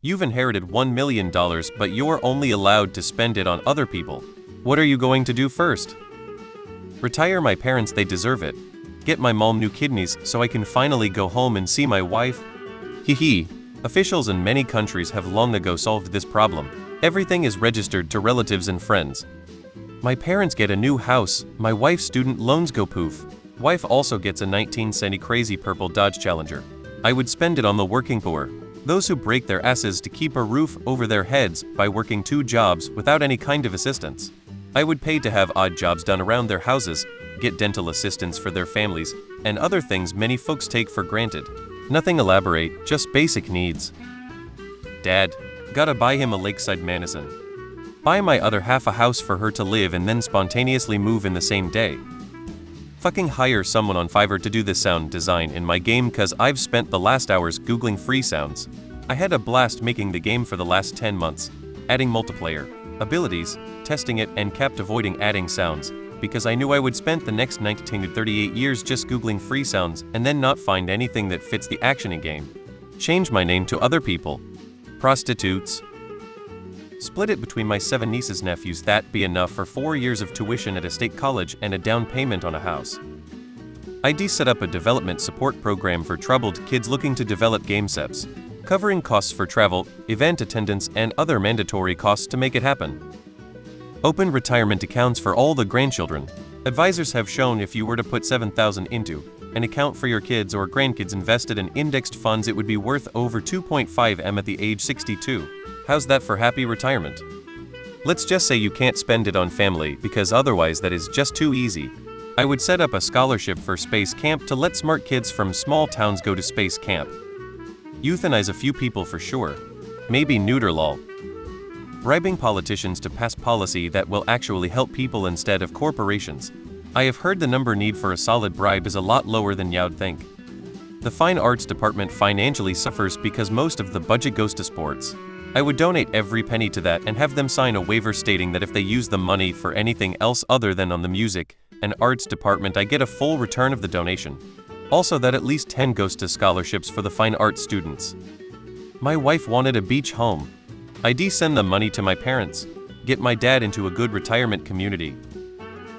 You've inherited $1 million, but you're only allowed to spend it on other people. What are you going to do first? Retire my parents, they deserve it. Get my mom new kidneys so I can finally go home and see my wife. Hee. Officials in many countries have long ago solved this problem. Everything is registered to relatives and friends. My parents get a new house, my wife's student loans go poof. Wife also gets a 1970 crazy purple Dodge Challenger. I would spend it on the working poor. Those who break their asses to keep a roof over their heads by working 2 jobs without any kind of assistance. I would pay to have odd jobs done around their houses, get dental assistance for their families, and other things many folks take for granted. Nothing elaborate, just basic needs. Dad, gotta buy him a lakeside mansion. Buy my other half a house for her to live and then spontaneously move in the same day. Fucking hire someone on Fiverr to do the sound design in my game cause I've spent the last hours googling free sounds. I had a blast making the game for the last 10 months, adding multiplayer, abilities, testing it and kept avoiding adding sounds, because I knew I would spend the next 19 to 38 years just googling free sounds and then not find anything that fits the action in game. Change my name to other people. Prostitutes. Split it between my 7 nieces nephews, that be enough for 4 years of tuition at a state college and a down payment on a house. ID set up a development support program for troubled kids looking to develop game sets, covering costs for travel, event attendance and other mandatory costs to make it happen. Open retirement accounts for all the grandchildren. Advisors have shown if you were to put $7,000 into an account for your kids or grandkids invested in indexed funds, it would be worth over 2.5 M at the age 62. How's that for happy retirement? Let's just say you can't spend it on family because otherwise that is just too easy. I would set up a scholarship for space camp to let smart kids from small towns go to space camp. Euthanize a few people for sure. Maybe neuter lol. Bribing politicians to pass policy that will actually help people instead of corporations. I have heard the number need for a solid bribe is a lot lower than you'd think. The fine arts department financially suffers because most of the budget goes to sports. I would donate every penny to that and have them sign a waiver stating that if they use the money for anything else other than on the music and arts department, I get a full return of the donation. Also that at least 10 goes to scholarships for the fine arts students. My wife wanted a beach home. I'd send the money to my parents, get my dad into a good retirement community,